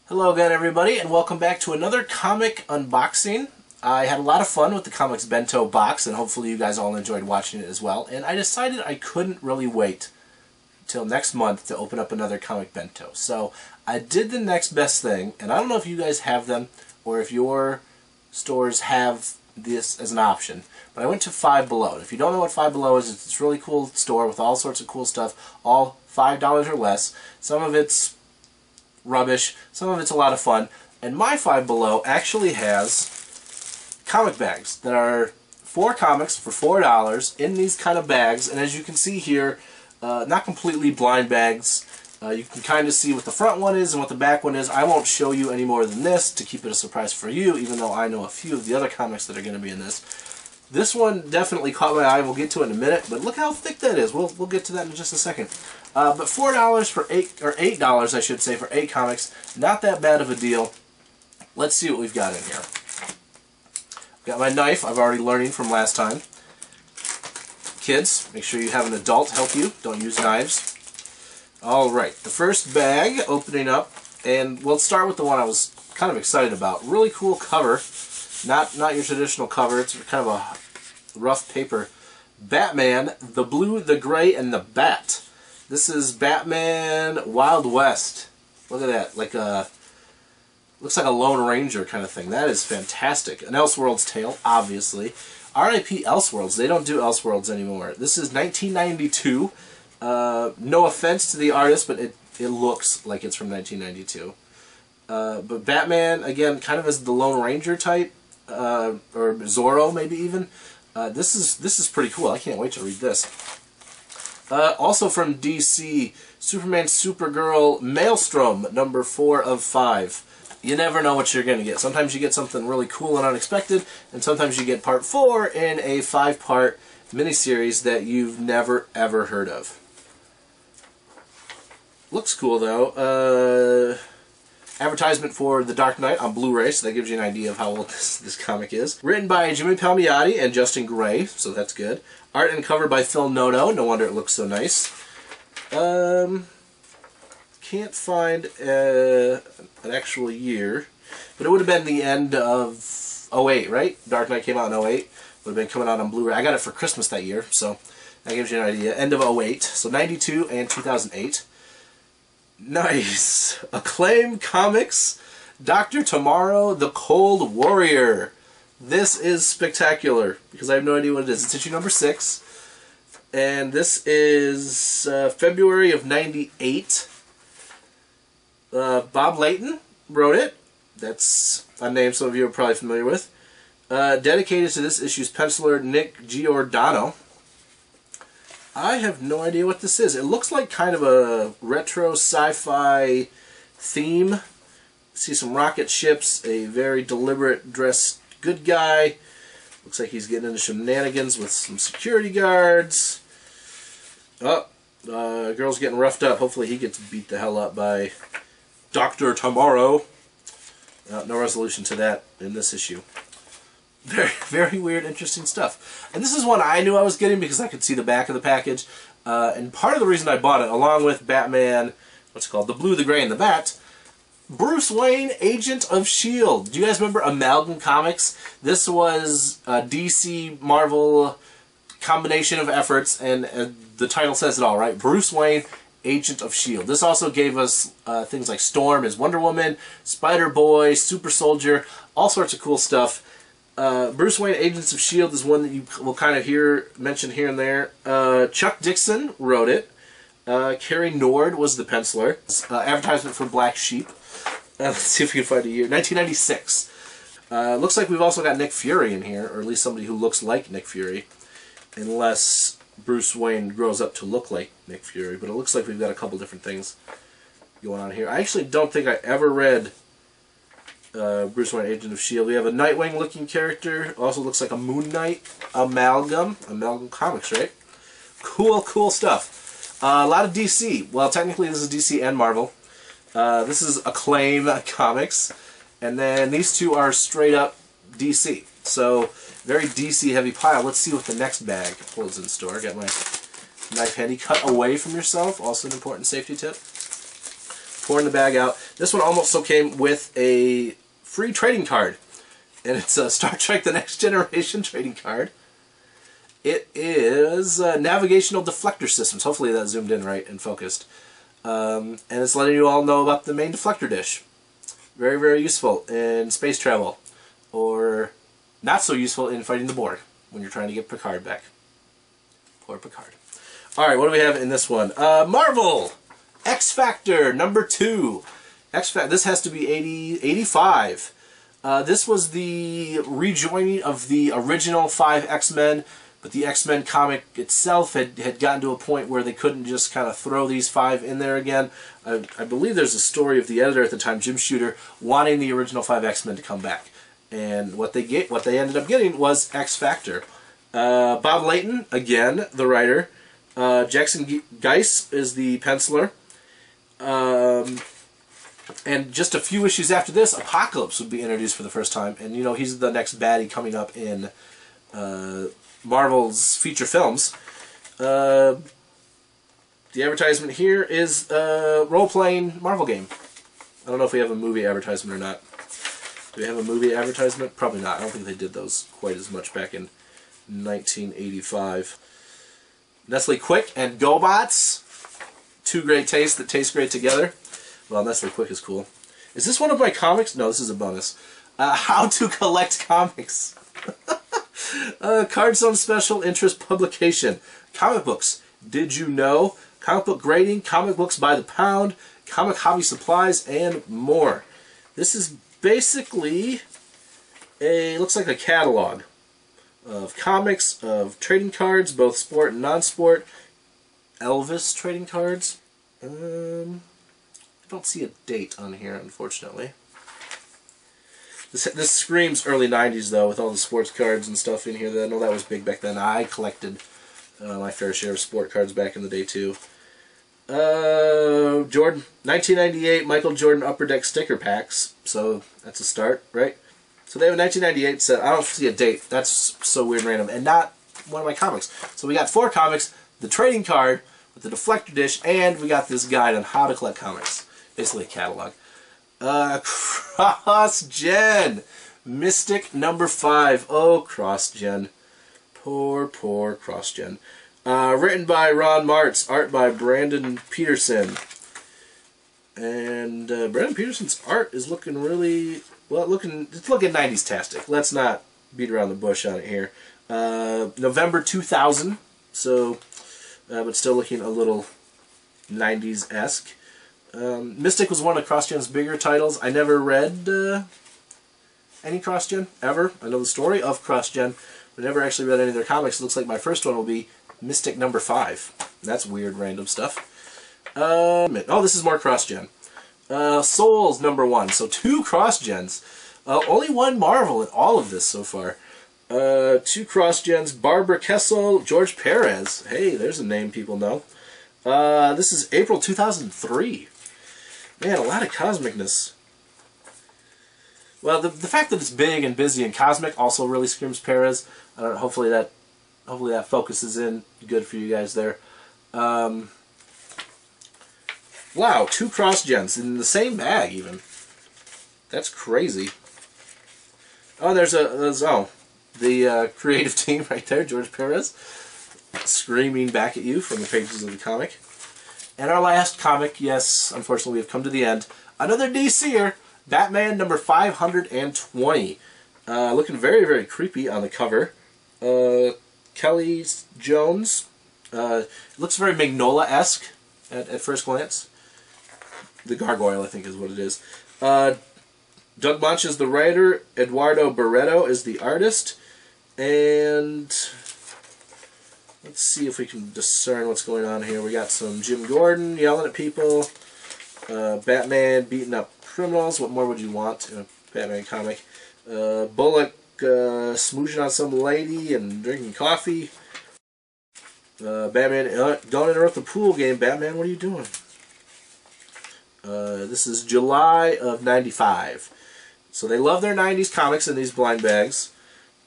Hello again, everybody, and welcome back to another comic unboxing. I had a lot of fun with the Comics Bento box, and hopefully you guys all enjoyed watching it as well. And I decided I couldn't really wait till next month to open up another Comic Bento. So I did the next best thing, and I don't know if you guys have them or if your stores have this as an option, but I went to Five Below. And if you don't know what Five Below is, it's this really cool store with all sorts of cool stuff, all $5 or less. Some of it's rubbish, some of it's a lot of fun, and my Five Below actually has comic bags that are 4 comics for $4 in these kind of bags. And as you can see here, not completely blind bags. You can kind of see what the front one is and what the back one is. I won't show you any more than this to keep it a surprise for you, even though I know a few of the other comics that are going to be in this. This one definitely caught my eye. We'll get to it in a minute, but look how thick that is. We'll get to that in just a second. But $4 for $8, I should say, for 8 comics. Not that bad of a deal. Let's see what we've got in here. Got my knife. I've already learned from last time. Kids, make sure you have an adult help you. Don't use knives. Alright, the first bag opening up, and we'll start with the one I was kind of excited about. Really cool cover. Not your traditional cover. It's kind of a rough paper. Batman, the Blue, the Gray, and the Bat. This is Batman Wild West. Look at that. Looks like a Lone Ranger kind of thing. That is fantastic. An Elseworlds tale, obviously. R.I.P. Elseworlds. They don't do Elseworlds anymore. This is 1992. No offense to the artist, but it looks like it's from 1992. But Batman, again, kind of as the Lone Ranger type, or Zorro maybe even. This is pretty cool. I can't wait to read this. Also from DC, Superman, Supergirl, Maelstrom, number 4 of 5. You never know what you're going to get. Sometimes you get something really cool and unexpected, and sometimes you get part 4 in a 5-part miniseries that you've never ever heard of. Looks cool though. Advertisement for The Dark Knight on Blu-ray, so that gives you an idea of how old this comic is. Written by Jimmy Palmiotti and Justin Gray, so that's good. Art and cover by Phil Noto. No wonder it looks so nice. Can't find an actual year, but it would have been the end of 08, right? Dark Knight came out in 08. Would have been coming out on Blu-ray. I got it for Christmas that year, so that gives you an idea. End of 08, so 92 and 2008. Nice. Acclaim Comics, Dr. Tomorrow, The Cold Warrior. This is spectacular, because I have no idea what it is. It's issue number 6, and this is February of 98. Bob Layton wrote it. That's a name some of you are probably familiar with. Dedicated to this issue's penciler, Nick Giordano. I have no idea what this is. It looks like kind of a retro sci-fi theme. See some rocket ships, a very deliberate dressed good guy. Looks like he's getting into shenanigans with some security guards. Oh, girl's getting roughed up. Hopefully he gets beat the hell up by Dr. Tomorrow. No resolution to that in this issue. Very, very weird, interesting stuff. And this is one I knew I was getting because I could see the back of the package. And part of the reason I bought it, along with Batman, what's it called, the Blue, the Gray, and the Bat, Bruce Wayne, Agent of S.H.I.E.L.D. Do you guys remember Amalgam Comics? This was a DC Marvel combination of efforts, and the title says it all, right? Bruce Wayne, Agent of S.H.I.E.L.D. This also gave us things like Storm as Wonder Woman, Spider-Boy, Super Soldier, all sorts of cool stuff. Bruce Wayne, Agents of S.H.I.E.L.D. is one that you will kind of hear mentioned here and there. Chuck Dixon wrote it. Cary Nord was the penciler. Advertisement for Black Sheep. Let's see if we can find a year. 1996. Looks like we've also got Nick Fury in here, or at least somebody who looks like Nick Fury. Unless Bruce Wayne grows up to look like Nick Fury. But it looks like we've got a couple different things going on here. I actually don't think I ever read Bruce Wayne, Agent of S.H.I.E.L.D. We have a Nightwing-looking character. Also looks like a Moon Knight Amalgam. Amalgam Comics, right? Cool, cool stuff. A lot of DC. Well, technically this is DC and Marvel. This is Acclaim Comics. And then these two are straight up DC. So, very DC heavy pile. Let's see what the next bag holds in store. Got my knife handy. Cut away from yourself. Also an important safety tip. pouring the bag out. This one also came with a free trading card. And it's a Star Trek The Next Generation trading card. It is navigational deflector systems. Hopefully that zoomed in right and focused. And it's letting you all know about the main deflector dish. Very, very useful in space travel. Or not so useful in fighting the Borg when you're trying to get Picard back. Poor Picard. Alright, what do we have in this one? Marvel! X Factor number 2. X Factor. This has to be 85. This was the rejoining of the original 5 X-Men, but the X-Men comic itself had gotten to a point where they couldn't just kind of throw these 5 in there again. I believe there's a story of the editor at the time, Jim Shooter, wanting the original 5 X-Men to come back. And what they ended up getting was X Factor. Bob Layton, again, the writer. Jackson Geis is the penciler. And just a few issues after this, Apocalypse would be introduced for the first time. And, you know, he's the next baddie coming up in Marvel's feature films. The advertisement here is a role-playing Marvel game. I don't know if we have a movie advertisement or not. Do we have a movie advertisement? Probably not. I don't think they did those quite as much back in 1985. Nestle Quick and GoBots. Two great tastes that taste great together. Well, Nestle Quick is cool. Is this one of my comics? No, this is a bonus. How to Collect Comics. Card Zone Special Interest Publication. Comic books. Did you know? Comic book grading, comic books by the pound, comic hobby supplies, and more. This is basically looks like a catalog of comics, of trading cards, both sport and non-sport. Elvis trading cards. I don't see a date on here, unfortunately. This screams early 90s, though, with all the sports cards and stuff in here. I know that was big back then. I collected my fair share of sport cards back in the day, too. Jordan, 1998 Michael Jordan Upper Deck sticker packs. So that's a start, right? So they have a 1998 set. I don't see a date. That's so weird and random. And not one of my comics. So we got 4 comics, the trading card with the deflector dish, and we got this guide on how to collect comics. Basically a catalog. CrossGen. Mystic number 5. Oh, CrossGen. Poor, poor CrossGen. Written by Ron Martz, art by Brandon Peterson. And Brandon Peterson's art is looking really, well, it's looking 90s-tastic. Let's not beat around the bush on it here. November 2000, so, but still looking a little 90s-esque. Mystic was one of CrossGen's bigger titles. I never read any CrossGen, ever. I know the story of CrossGen, but never actually read any of their comics. It looks like my first one will be Mystic number 5. That's weird, random stuff. Oh, this is more CrossGen. Souls number 1. So 2 CrossGens. Only 1 Marvel in all of this so far. 2 CrossGens. Barbara Kessel, George Perez. Hey, there's a name people know. This is April 2003. Man, a lot of cosmicness. Well, the fact that it's big and busy and cosmic also really screams Perez. I don't know, hopefully that focuses in good for you guys there. Wow, 2 CrossGens in the same bag even. That's crazy. Oh, there's the creative team right there, George Perez, screaming back at you from the pages of the comic. And our last comic, yes, unfortunately we have come to the end. Another DCer, Batman number 520. Looking very, very creepy on the cover. Kelly Jones. Looks very Magnola-esque at first glance. The Gargoyle, I think, is what it is. Doug Munch is the writer. Eduardo Barreto is the artist. And let's see if we can discern what's going on here. We got some Jim Gordon yelling at people. Batman beating up criminals. What more would you want in a Batman comic? Bullock smooching on some lady and drinking coffee. Batman, don't interrupt the pool game. Batman, what are you doing? This is July of 95. So they love their 90s comics in these blind bags.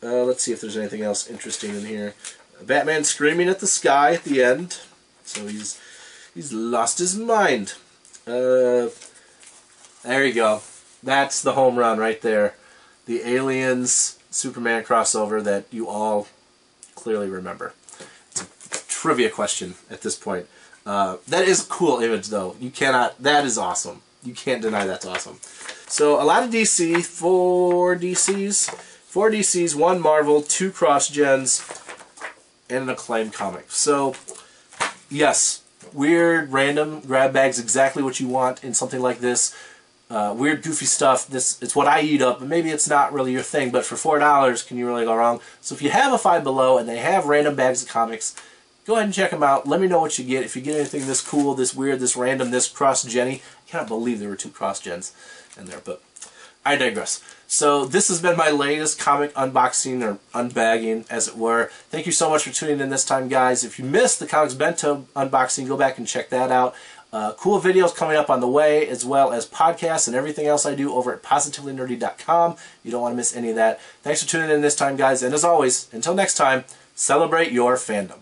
Let's see if there's anything else interesting in here. Batman screaming at the sky at the end. So he's lost his mind. There you go. That's the home run right there. The Aliens Superman crossover that you all clearly remember. It's a trivia question at this point. That is a cool image, though. You cannot. That is awesome. You can't deny that's awesome. So a lot of DC, 4 DCs, 1 Marvel, 2 CrossGens, and an Acclaim comic. So yes, weird, random grab bags, exactly what you want in something like this. Weird, goofy stuff. It's what I eat up, but maybe it's not really your thing. But for $4, can you really go wrong? So if you have a Five Below and they have random bags of comics, go ahead and check them out. Let me know what you get. If you get anything this cool, this weird, this random, this cross-genny. I cannot believe there were 2 cross-gens in there, but I digress. So this has been my latest comic unboxing, or unbagging, as it were. Thank you so much for tuning in this time, guys. If you missed the Comics Bento unboxing, go back and check that out. Cool videos coming up on the way, as well as podcasts and everything else I do over at PositivelyNerdy.com. You don't want to miss any of that. Thanks for tuning in this time, guys. And as always, until next time, celebrate your fandom.